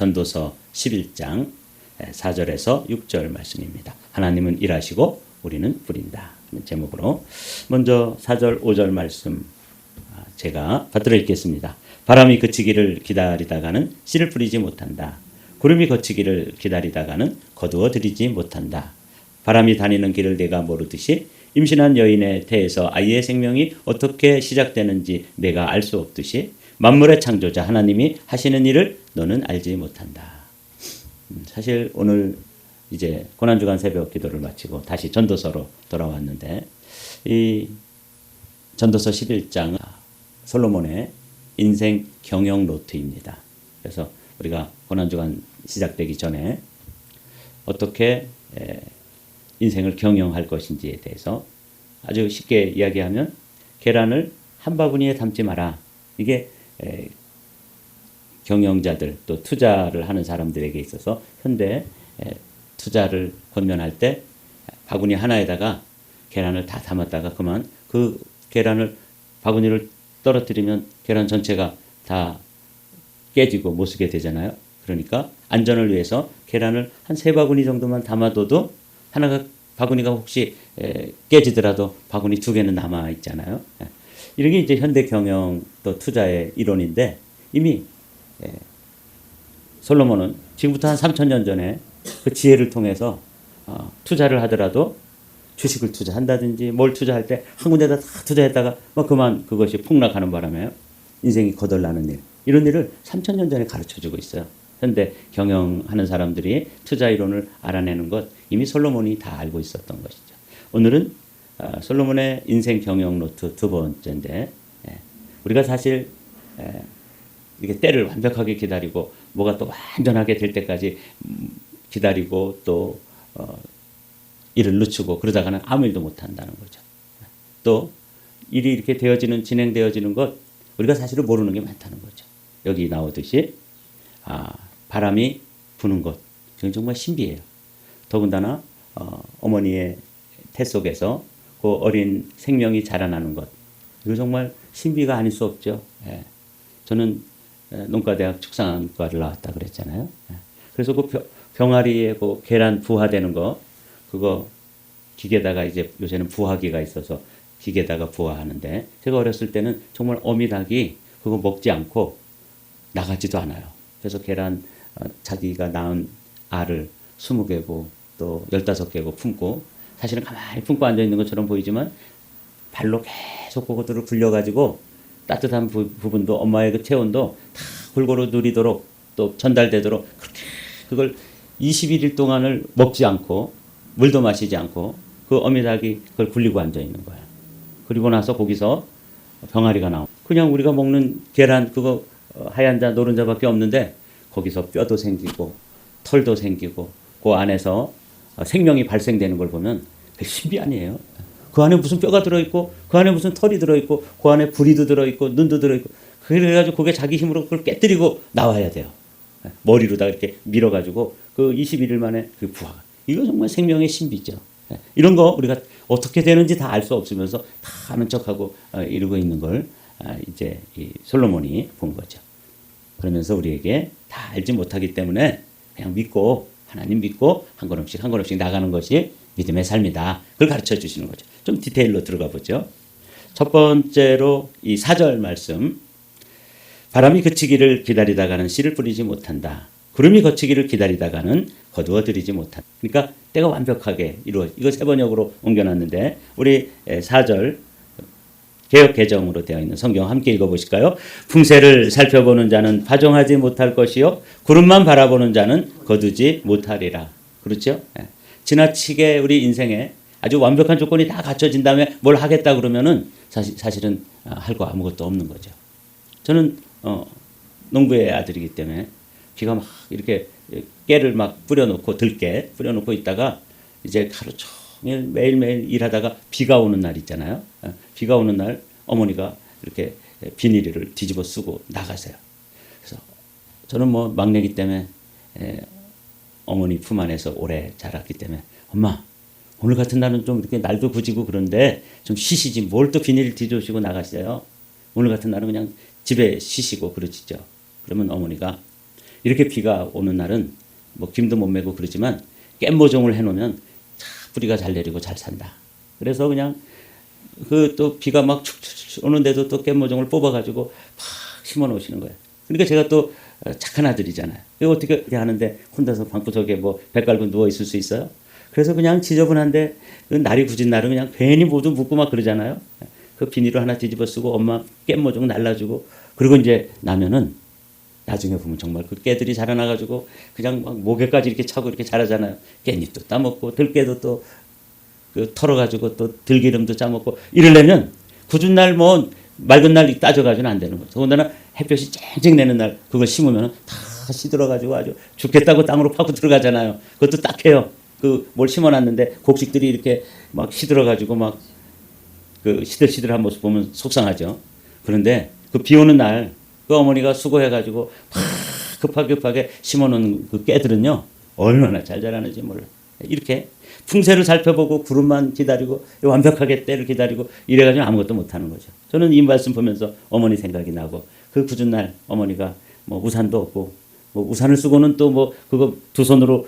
전도서 11장 4절에서 6절 말씀입니다. 하나님은 일하시고 우리는 뿌린다. 제목으로 먼저 4절 5절 말씀 제가 받들어 읽겠습니다. 바람이 그치기를 기다리다가는 씨를 뿌리지 못한다. 구름이 거치기를 기다리다가는 거두어 들이지 못한다. 바람이 다니는 길을 내가 모르듯이 임신한 여인의 태에서 아이의 생명이 어떻게 시작되는지 내가 알 수 없듯이 만물의 창조자 하나님이 하시는 일을 너는 알지 못한다. 사실 오늘 이제 고난주간 새벽 기도를 마치고 다시 전도서로 돌아왔는데 이 전도서 11장 솔로몬의 인생 경영 노트입니다. 그래서 우리가 고난주간 시작되기 전에 어떻게 인생을 경영할 것인지에 대해서 아주 쉽게 이야기하면 계란을 한 바구니에 담지 마라. 이게 경영자들 또 투자를 하는 사람들에게 있어서 현대 투자를 권면할 때 바구니 하나에다가 계란을 다 담았다가 그만 그 계란을 바구니를 떨어뜨리면 계란 전체가 다 깨지고 못 쓰게 되잖아요. 그러니까 안전을 위해서 계란을 한 3바구니 정도만 담아둬도 하나가 바구니가 혹시 깨지더라도 바구니 2개는 남아 있잖아요. 이런 게 이제 현대 경영 또 투자의 이론인데 이미 솔로몬은 지금부터 한 3,000년 전에 그 지혜를 통해서 투자를 하더라도 주식을 투자한다든지 뭘 투자할 때 한 군데다 다 투자했다가 그만 그것이 폭락하는 바람에 인생이 거덜나는 일 이런 일을 3,000년 전에 가르쳐주고 있어요. 현대 경영하는 사람들이 투자 이론을 알아내는 것 이미 솔로몬이 다 알고 있었던 것이죠. 오늘은 솔로몬의 인생 경영 노트 2번째인데 우리가 사실 이렇게 때를 완벽하게 기다리고 뭐가 또 완전하게 될 때까지 기다리고 또 일을 늦추고 그러다가는 아무 일도 못한다는 거죠. 또 일이 이렇게 진행되어지는 것 우리가 사실은 모르는 게 많다는 거죠. 여기 나오듯이 바람이 부는 것 그건 정말 신비해요. 더군다나 어머니의 태 속에서 그 어린 생명이 자라나는 것 이거 정말 신비가 아닐 수 없죠. 저는 농가대학 축산과를 나왔다 그랬잖아요. 그래서 그 병아리에 그 계란 부화되는 거 그거 기계다가 이제 요새는 부화기가 있어서 기계다가 부화하는데 제가 어렸을 때는 정말 어미닭이 그거 먹지 않고 나가지도 않아요. 그래서 계란 자기가 낳은 알을 20개고 또 15개고 품고 사실은 가만히 품고 앉아있는 것처럼 보이지만 발로 계속 그것들을 굴려가지고 따뜻한 부분도 엄마의 그 체온도 다 골고루 누리도록 또 전달되도록 그렇게 그걸 21일 동안을 먹지 않고 물도 마시지 않고 그 어미닭이 그걸 굴리고 앉아있는 거예요. 그리고 나서 거기서 병아리가 나오고 그냥 우리가 먹는 계란 그거 하얀자 노른자밖에 없는데 거기서 뼈도 생기고 털도 생기고 그 안에서 생명이 발생되는 걸 보면 신비 아니에요. 그 안에 무슨 뼈가 들어있고 그 안에 무슨 털이 들어있고 그 안에 부리도 들어있고 눈도 들어있고 그래가지고 그게 자기 힘으로 그걸 깨뜨리고 나와야 돼요. 머리로다 이렇게 밀어가지고 그 21일 만에 그 부화가 이거 정말 생명의 신비죠. 이런 거 우리가 어떻게 되는지 다 알 수 없으면서 다 아는 척하고 이러고 있는 걸 이제 이 솔로몬이 본 거죠. 그러면서 우리에게 다 알지 못하기 때문에 그냥 믿고 하나님 믿고 한 걸음씩 한 걸음씩 나가는 것이 믿음의 삶이다. 그걸 가르쳐 주시는 거죠. 좀 디테일로 들어가 보죠. 첫 번째로 이 4절 말씀 바람이 그치기를 기다리다가는 씨를 뿌리지 못한다. 구름이 거치기를 기다리다가는 거두어 들이지 못한다. 그러니까 때가 완벽하게 이거 3번역으로 옮겨놨는데 우리 4절 개역 개정으로 되어 있는 성경 함께 읽어보실까요? 풍세를 살펴보는 자는 파종하지 못할 것이요 구름만 바라보는 자는 거두지 못하리라. 그렇죠? 지나치게 우리 인생에 아주 완벽한 조건이 다 갖춰진 다음에 뭘 하겠다 그러면은 사실은 할 거 아무것도 없는 거죠. 저는 농부의 아들이기 때문에 비가 막 이렇게 깨를 막 뿌려놓고 들깨 뿌려놓고 있다가 이제 하루 종일 매일매일 일하다가 비가 오는 날 있잖아요. 비가 오는 날 어머니가 이렇게 비닐을 뒤집어 쓰고 나가세요. 그래서 저는 뭐 막내기 때문에 어머니 품 안에서 오래 자랐기 때문에 엄마 오늘 같은 날은 좀 이렇게 날도 굳이고 그런데 좀 쉬시지 뭘 또 비닐을 뒤집으시고 나가세요. 오늘 같은 날은 그냥 집에 쉬시고 그러시죠. 그러면 어머니가 이렇게 비가 오는 날은 뭐 김도 못 메고 그러지만 깻모종을 해놓으면 참 뿌리가 잘 내리고 잘 산다. 그래서 그냥 그 또 비가 막 축축 오는데도 또 깻모종을 뽑아가지고 막 심어 놓으시는 거예요. 그러니까 제가 또 착한 아들이잖아요. 이거 어떻게 하는데 혼자서 방구석에 뭐 배 깔고 누워 있을 수 있어요? 그래서 그냥 지저분한데 그 날이 굳은 날은 그냥 괜히 모두 묻고 막 그러잖아요. 그 비닐을 하나 뒤집어 쓰고 엄마 깻모종 날라주고 그리고 이제 나면은 나중에 보면 정말 그 깨들이 자라나가지고 그냥 막 목에까지 이렇게 차고 이렇게 자라잖아요. 깻잎도 따먹고 들깨도 또 그 털어가지고 또 들기름도 짜먹고 이러려면 굳은 날 뭐 맑은 날 따져가지고는 안 되는 거죠. 더군다나 햇볕이 쨍쨍 내는 날 그걸 심으면 다 시들어가지고 아주 죽겠다고 땅으로 파고 들어가잖아요. 그것도 딱해요. 그 뭘 심어놨는데 곡식들이 이렇게 막 시들어가지고 막 그 시들시들한 모습 보면 속상하죠. 그런데 그 비 오는 날 그 어머니가 수고해가지고 막 급하게 심어놓은 그 깨들은요 얼마나 잘 자라는지 몰라. 이렇게 풍세를 살펴보고 구름만 기다리고 완벽하게 때를 기다리고 이래가지고 아무것도 못하는 거죠. 저는 이 말씀 보면서 어머니 생각이 나고 그 굳은 날 어머니가 뭐 우산도 없고 뭐 우산을 쓰고는 또 뭐 그거 두 손으로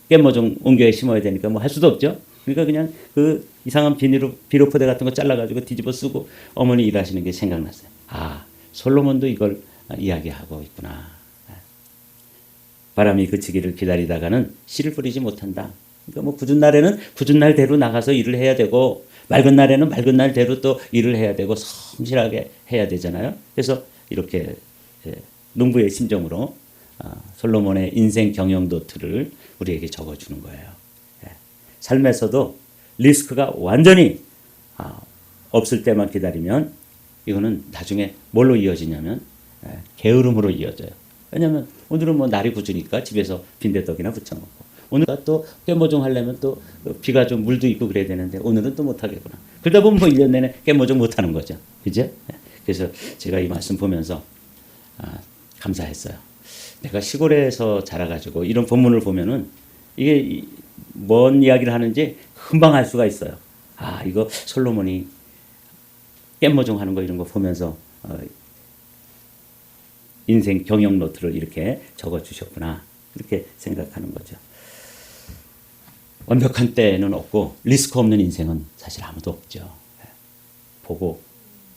깻모종 옮겨 심어야 되니까 뭐 할 수도 없죠. 그러니까 그냥 그 이상한 비료포대 같은 거 잘라가지고 뒤집어 쓰고 어머니 일하시는 게 생각났어요. 아, 솔로몬도 이걸 이야기하고 있구나. 바람이 그치기를 기다리다가는 씨를 뿌리지 못한다. 그러니까 뭐 굳은 날에는 굳은 날대로 나가서 일을 해야 되고 맑은 날에는 맑은 날대로 또 일을 해야 되고 성실하게 해야 되잖아요. 그래서 이렇게 농부의 심정으로 솔로몬의 인생 경영 노트를 우리에게 적어주는 거예요. 삶에서도 리스크가 완전히 없을 때만 기다리면 이거는 나중에 뭘로 이어지냐면 게으름으로 이어져요. 왜냐하면 오늘은 뭐 날이 굳으니까 집에서 빈대떡이나 부쳐 먹고 오늘 또 깻모종 하려면 또 비가 좀 물도 있고 그래야 되는데 오늘은 또 못하겠구나. 그러다 보면 뭐 1년 내내 깻모종 못하는 거죠. 그죠? 그래서 제가 이 말씀 보면서 감사했어요. 내가 시골에서 자라가지고 이런 본문을 보면은 이게 뭔 이야기를 하는지 금방 알 수가 있어요. 아, 이거 솔로몬이 깻모종 하는 거 이런 거 보면서 인생 경영 노트를 이렇게 적어 주셨구나. 이렇게 생각하는 거죠. 완벽한 때는 없고 리스크 없는 인생은 사실 아무도 없죠. 보고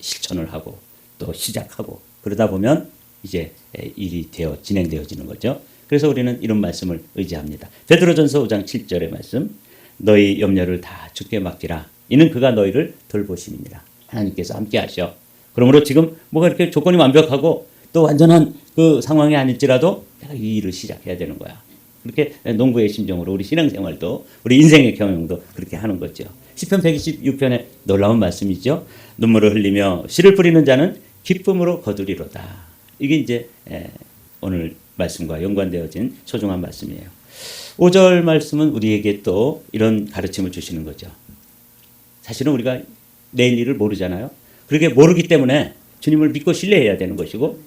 실천을 하고 또 시작하고 그러다 보면 이제 일이 진행되어지는 거죠. 그래서 우리는 이런 말씀을 의지합니다. 베드로전서 5장 7절의 말씀. 너희 염려를 다 주께 맡기라. 이는 그가 너희를 돌보심이니라. 하나님께서 함께 하셔. 그러므로 지금 뭐가 이렇게 조건이 완벽하고 또 완전한 그 상황이 아닐지라도 내가 이 일을 시작해야 되는 거야. 그렇게 농부의 심정으로 우리 신앙생활도 우리 인생의 경영도 그렇게 하는 거죠. 시편 126편의 놀라운 말씀이죠. 눈물을 흘리며 씨를 뿌리는 자는 기쁨으로 거두리로다. 이게 이제 오늘 말씀과 연관되어진 소중한 말씀이에요. 5절 말씀은 우리에게 또 이런 가르침을 주시는 거죠. 사실은 우리가 내일 일을 모르잖아요. 그렇게 모르기 때문에 주님을 믿고 신뢰해야 되는 것이고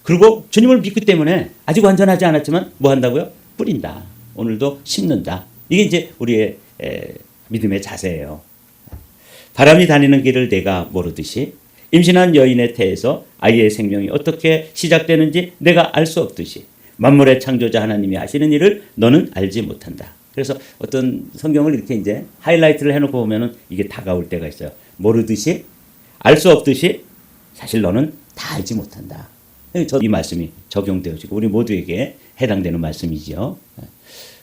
그리고 주님을 믿기 때문에 아직 완전하지 않았지만 뭐 한다고요? 뿌린다. 오늘도 심는다. 이게 이제 우리의 믿음의 자세예요. 바람이 다니는 길을 내가 모르듯이 임신한 여인의 태에서 아이의 생명이 어떻게 시작되는지 내가 알 수 없듯이 만물의 창조자 하나님이 하시는 일을 너는 알지 못한다. 그래서 어떤 성경을 이렇게 이제 하이라이트를 해놓고 보면은 이게 다가올 때가 있어요. 모르듯이 알 수 없듯이 사실 너는 다 알지 못한다. 이 말씀이 적용되어지고 우리 모두에게 해당되는 말씀이죠.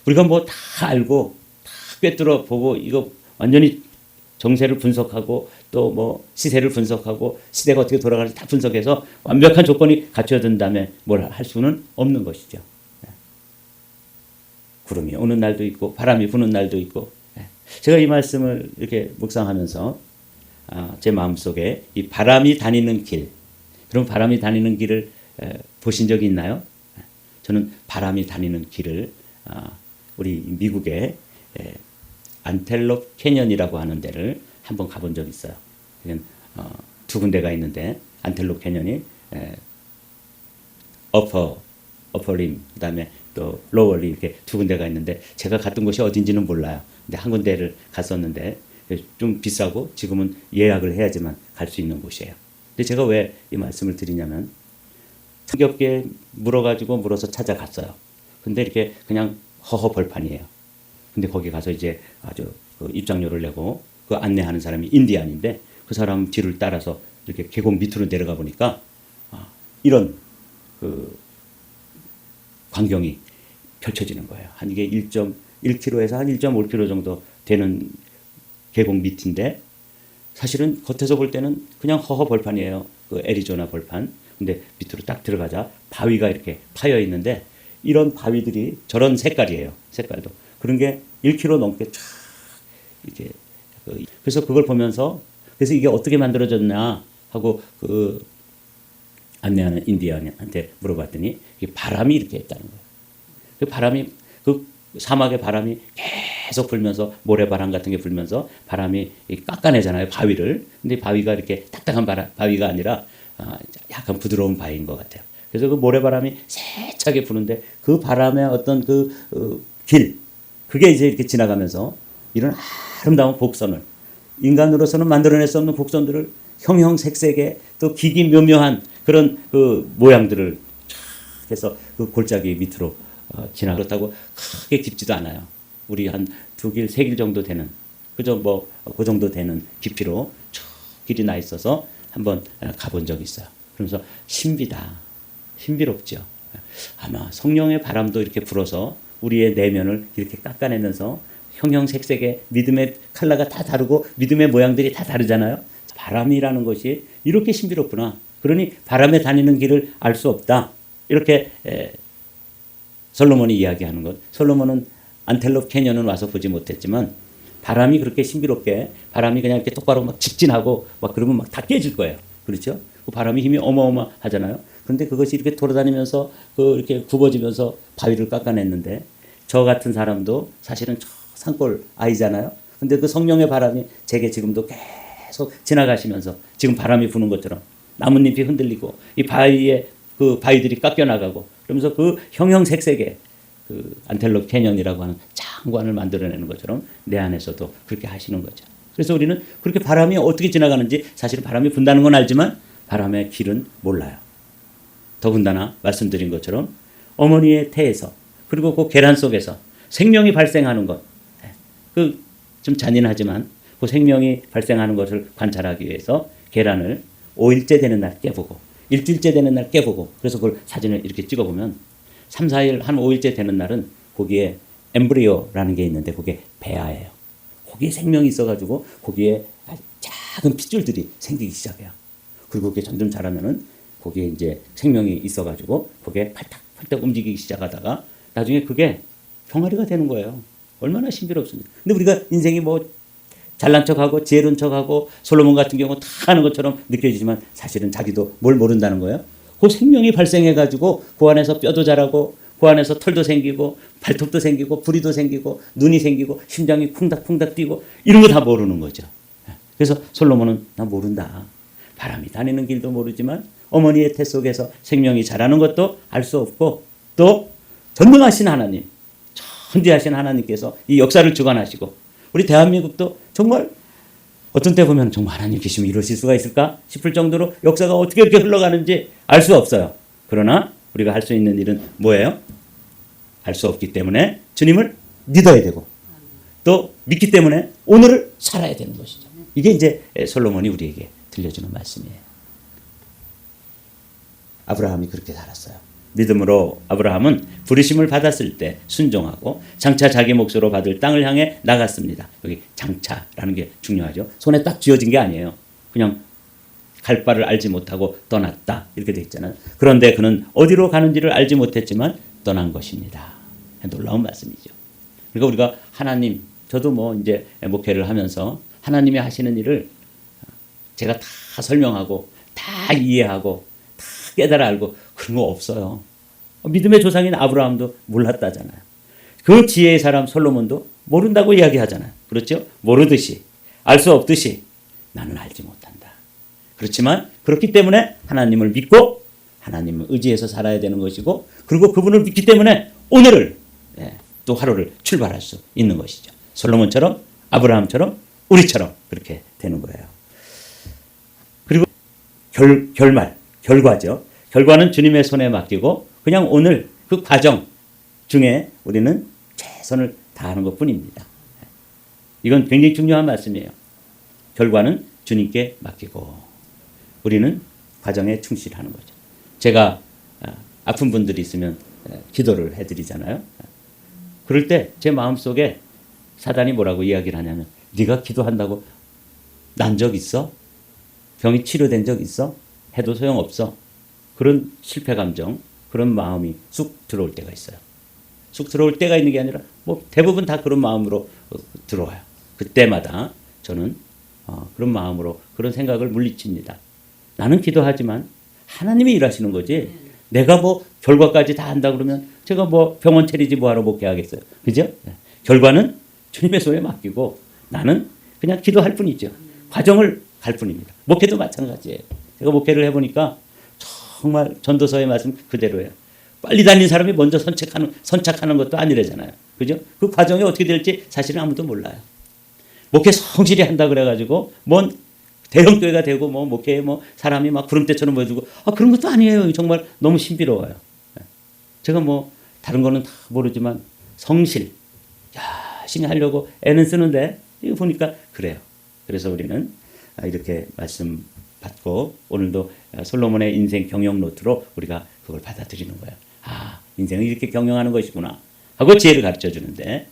우리가 뭐 다 알고 다 꿰뚫어 보고 이거 완전히 정세를 분석하고 또 뭐 시세를 분석하고 시대가 어떻게 돌아가는지 다 분석해서 완벽한 조건이 갖춰진 다음에 뭘 할 수는 없는 것이죠. 구름이 오는 날도 있고 바람이 부는 날도 있고 제가 이 말씀을 이렇게 묵상하면서 제 마음속에 이 바람이 다니는 길 그럼 바람이 다니는 길을 보신 적이 있나요? 저는 바람이 다니는 길을 우리 미국의 안텔롭 캐년이라고 하는 데를 한번 가본 적이 있어요. 두 군데가 있는데 안텔롭 캐년이 어퍼림 그다음에 또 로월리 이렇게 두 군데가 있는데 제가 갔던 곳이 어딘지는 몰라요. 근데 한 군데를 갔었는데 좀 비싸고 지금은 예약을 해야지만 갈 수 있는 곳이에요. 근데 제가 왜 이 말씀을 드리냐면 성겹게 물어서 찾아갔어요. 근데 이렇게 그냥 허허 벌판이에요. 근데 거기 가서 이제 아주 그 입장료를 내고 그 안내하는 사람이 인디안인데 그 사람 뒤를 따라서 이렇게 계곡 밑으로 내려가 보니까 이런 그 광경이 펼쳐지는 거예요. 한 이게 1.1km에서 한 1.5km 정도 되는 계곡 밑인데 사실은 겉에서 볼 때는 그냥 허허 벌판이에요. 그 애리조나 벌판. 근데 밑으로 딱 들어가자 바위가 이렇게 파여 있는데 이런 바위들이 저런 색깔이에요. 색깔도. 그런 게 1km 넘게 쫙 이게 그래서 그걸 보면서 그래서 이게 어떻게 만들어졌냐 하고 그 안내하는 인디언한테 물어봤더니 이게 바람이 이렇게 했다는 거예요. 그 바람이 그 사막의 바람이 계속 불면서 모래바람 같은 게 불면서 바람이 깎아내잖아요. 바위를. 근데 바위가 이렇게 딱딱한 바위가 아니라 약간 부드러운 바위인 것 같아요. 그래서 그 모래바람이 세차게 부는데 그 바람의 어떤 그 길 그게 이제 이렇게 지나가면서 이런 아름다운 곡선을 인간으로서는 만들어낼 수 없는 곡선들을 형형색색의 또 기기묘묘한 그런 그 모양들을 쫙 해서 그 골짜기 밑으로 그렇다고 크게 깊지도 않아요. 우리 한 2길, 3길 정도 되는 그저 뭐 그 정도 되는 깊이로 쭉 길이 나 있어서 한번 가본 적이 있어요. 그러면서 신비롭죠. 아마 성령의 바람도 이렇게 불어서 우리의 내면을 이렇게 깎아내면서 형형색색의 믿음의 컬러가 다 다르고 믿음의 모양들이 다 다르잖아요. 바람이라는 것이 이렇게 신비롭구나. 그러니 바람에 다니는 길을 알 수 없다. 이렇게 솔로몬이 이야기하는 것. 솔로몬은 안텔롭 캐년은 와서 보지 못했지만 바람이 그렇게 신비롭게 바람이 그냥 이렇게 똑바로 막 직진하고 막 그러면 막 다 깨질 거예요. 그렇죠? 그 바람이 힘이 어마어마하잖아요. 그런데 그것이 이렇게 돌아다니면서 이렇게 굽어지면서 바위를 깎아냈는데 저 같은 사람도 사실은 저 산골 아이잖아요. 근데 그 성령의 바람이 제게 지금도 계속 지나가시면서 지금 바람이 부는 것처럼 나뭇잎이 흔들리고 이 바위에 그 바위들이 깎여나가고 그러면서 그 형형색색의 그 안텔롭 캐년이라고 하는 장관을 만들어내는 것처럼 내 안에서도 그렇게 하시는 거죠. 그래서 우리는 그렇게 바람이 어떻게 지나가는지 사실은 바람이 분다는 건 알지만 바람의 길은 몰라요. 더군다나 말씀드린 것처럼 어머니의 태에서 그리고 그 계란 속에서 생명이 발생하는 것, 그 좀 잔인하지만 그 생명이 발생하는 것을 관찰하기 위해서 계란을 5일째 되는 날 깨보고 일주일째 되는 날 깨보고 그래서 그걸 사진을 이렇게 찍어보면 3, 4일 한 5일째 되는 날은 거기에 엠브리오라는 게 있는데 그게 배아예요. 거기에 생명이 있어가지고 거기에 작은 핏줄들이 생기기 시작해요. 그리고 그게 점점 자라면은 거기에 이제 생명이 있어가지고 거기에 팔딱팔딱 움직이기 시작하다가 나중에 그게 병아리가 되는 거예요. 얼마나 신비롭습니까? 근데 우리가 인생이 뭐 잘난 척하고 지혜로운 척하고 솔로몬 같은 경우 다 하는 것처럼 느껴지지만 사실은 자기도 뭘 모른다는 거예요. 그 생명이 발생해가지고 그 안에서 뼈도 자라고 그 안에서 털도 생기고 발톱도 생기고 부리도 생기고 눈이 생기고 심장이 쿵닥쿵닥 뛰고 이런 거 다 모르는 거죠. 그래서 솔로몬은 나 모른다. 바람이 다니는 길도 모르지만 어머니의 태 속에서 생명이 자라는 것도 알 수 없고 또 전능하신 하나님, 천지하신 하나님께서 이 역사를 주관하시고 우리 대한민국도 정말 어떤 때 보면 정말 하나님 계시면 이러실 수가 있을까 싶을 정도로 역사가 어떻게 이렇게 흘러가는지 알 수 없어요. 그러나 우리가 할 수 있는 일은 뭐예요? 알 수 없기 때문에 주님을 믿어야 되고 또 믿기 때문에 오늘을 살아야 되는 것이죠. 이게 이제 솔로몬이 우리에게 들려주는 말씀이에요. 아브라함이 그렇게 살았어요. 믿음으로 아브라함은 부르심을 받았을 때 순종하고 장차 자기 몫으로 받을 땅을 향해 나갔습니다. 여기 장차라는 게 중요하죠. 손에 딱 쥐어진 게 아니에요. 그냥 갈 바를 알지 못하고 떠났다 이렇게 돼 있잖아요. 그런데 그는 어디로 가는지를 알지 못했지만 떠난 것입니다. 놀라운 말씀이죠. 그러니까 우리가 하나님, 저도 뭐 이제 목회를 하면서 하나님이 하시는 일을 제가 다 설명하고 다 이해하고 다 깨달아 알고 그런 거 없어요. 믿음의 조상인 아브라함도 몰랐다잖아요. 그 지혜의 사람 솔로몬도 모른다고 이야기하잖아요. 그렇죠? 모르듯이 알 수 없듯이 나는 알지 못한다. 그렇지만 그렇기 때문에 하나님을 믿고 하나님을 의지해서 살아야 되는 것이고 그리고 그분을 믿기 때문에 오늘을 또 하루를 출발할 수 있는 것이죠. 솔로몬처럼 아브라함처럼 우리처럼 그렇게 되는 거예요. 그리고 결과죠. 결과는 주님의 손에 맡기고 그냥 오늘 그 과정 중에 우리는 최선을 다하는 것뿐입니다. 이건 굉장히 중요한 말씀이에요. 결과는 주님께 맡기고 우리는 과정에 충실하는 거죠. 제가 아픈 분들이 있으면 기도를 해드리잖아요. 그럴 때 제 마음속에 사단이 뭐라고 이야기를 하냐면 네가 기도한다고 난 적 있어? 병이 치료된 적 있어? 해도 소용없어. 그런 실패 감정, 그런 마음이 쑥 들어올 때가 있어요. 쑥 들어올 때가 있는 게 아니라 뭐 대부분 다 그런 마음으로 들어와요. 그때마다 저는 그런 마음으로 그런 생각을 물리칩니다. 나는 기도하지만 하나님이 일하시는 거지. 내가 뭐 결과까지 다 한다 그러면 제가 뭐 병원 차리지 뭐하러 목회하겠어요. 그죠? 결과는 주님의 손에 맡기고 나는 그냥 기도할 뿐이죠. 과정을 갈 뿐입니다. 목회도 마찬가지예요. 제가 목회를 해보니까 정말 전도서의 말씀 그대로예요. 빨리 달린 사람이 먼저 선착하는 것도 아니래잖아요. 그죠? 그 과정이 어떻게 될지 사실은 아무도 몰라요. 목회 성실히 한다 그래가지고 뭔 대형교회가 되고 뭐 목회에 뭐 사람이 막 구름대처럼 보여주고 그런 것도 아니에요. 정말 너무 신비로워요. 제가 뭐 다른 거는 다 모르지만 성실 열심히 하려고 애는 쓰는데 이거 보니까 그래요. 그래서 우리는 이렇게 말씀 받고 오늘도 솔로몬의 인생 경영 노트로 우리가 그걸 받아들이는 거예요. 인생은 이렇게 경영하는 것이구나 하고 지혜를 가르쳐 주는데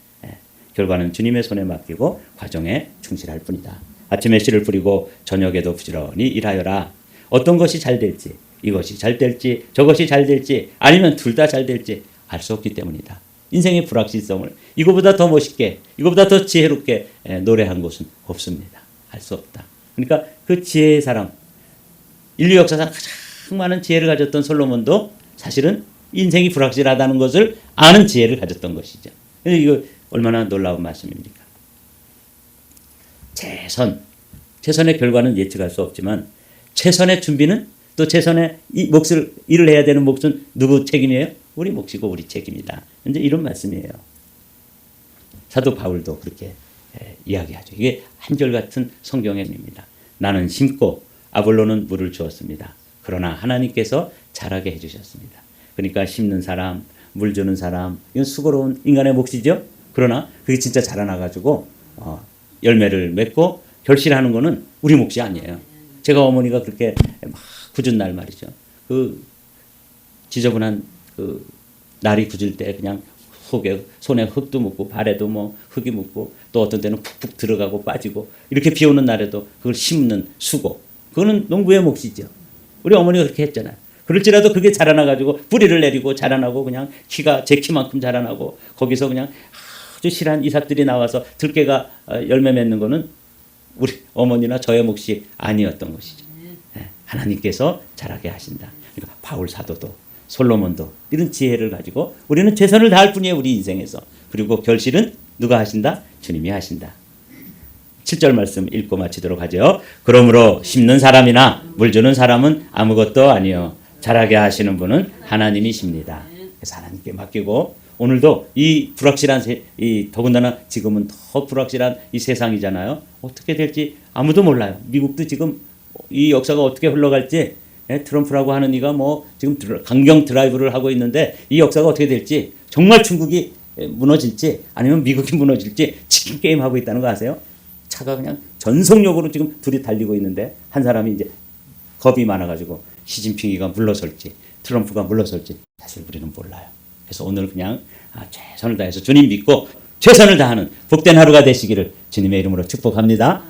결과는 주님의 손에 맡기고 과정에 충실할 뿐이다. 아침에 씨를 뿌리고 저녁에도 부지런히 일하여라. 어떤 것이 잘 될지, 이것이 잘 될지, 저것이 잘 될지, 아니면 둘 다 잘 될지 알 수 없기 때문이다. 인생의 불확실성을 이거보다 더 멋있게, 이거보다 더 지혜롭게 노래한 곳은 없습니다. 알 수 없다. 그러니까 그 지혜의 사람, 인류 역사상 가장 많은 지혜를 가졌던 솔로몬도 사실은 인생이 불확실하다는 것을 아는 지혜를 가졌던 것이죠. 이거 얼마나 놀라운 말씀입니까? 최선의 결과는 예측할 수 없지만 최선의 준비는 또 최선의 일을 해야 되는 몫은 누구 책임이에요? 우리 몫이고 우리 책임이다. 이제 이런 말씀이에요. 사도 바울도 그렇게 이야기하죠. 이게 한결같은 성경의 입니다. 나는 심고 아볼로는 물을 주었습니다. 그러나 하나님께서 자라게 해주셨습니다. 그러니까 심는 사람, 물 주는 사람, 이건 수고로운 인간의 몫이죠. 그러나 그게 진짜 자라나가지고 열매를 맺고 결실하는 거는 우리 몫이 아니에요. 제가 어머니가 그렇게 막 굳은 날 말이죠. 그 지저분한 그 날이 굳을 때 그냥 손에 흙도 묻고 발에도 뭐 흙이 묻고 또 어떤 때는 푹푹 들어가고 빠지고 이렇게 비 오는 날에도 그걸 심는 수고. 그거는 농부의 몫이죠. 우리 어머니가 그렇게 했잖아요. 그럴지라도 그게 자라나가지고 뿌리를 내리고 자라나고 그냥 키가 제 키만큼 자라나고 거기서 그냥 아주 실한 이삭들이 나와서 들깨가 열매 맺는 거는 우리 어머니나 저의 몫이 아니었던 것이죠. 하나님께서 자라게 하신다. 그러니까 바울 사도도 솔로몬도 이런 지혜를 가지고 우리는 최선을 다할 뿐이에요. 우리 인생에서. 그리고 결실은 누가 하신다? 주님이 하신다. 7절 말씀 읽고 마치도록 하죠. 그러므로 심는 사람이나 물 주는 사람은 아무것도 아니요 자라게 하시는 분은 하나님이십니다. 그래서 하나님께 맡기고 오늘도 이 불확실한 이 더군다나 지금은 더 불확실한 이 세상이잖아요. 어떻게 될지 아무도 몰라요. 미국도 지금 이 역사가 어떻게 흘러갈지 트럼프라고 하는 이가 뭐 지금 강경 드라이브를 하고 있는데 이 역사가 어떻게 될지 정말 중국이 무너질지 아니면 미국이 무너질지 치킨 게임 하고 있다는 거 아세요? 차가 그냥 전속력으로 지금 둘이 달리고 있는데 한 사람이 이제 겁이 많아가지고 시진핑이가 물러설지 트럼프가 물러설지 사실 우리는 몰라요. 그래서 오늘 그냥 최선을 다해서 주님 믿고 최선을 다하는 복된 하루가 되시기를 주님의 이름으로 축복합니다.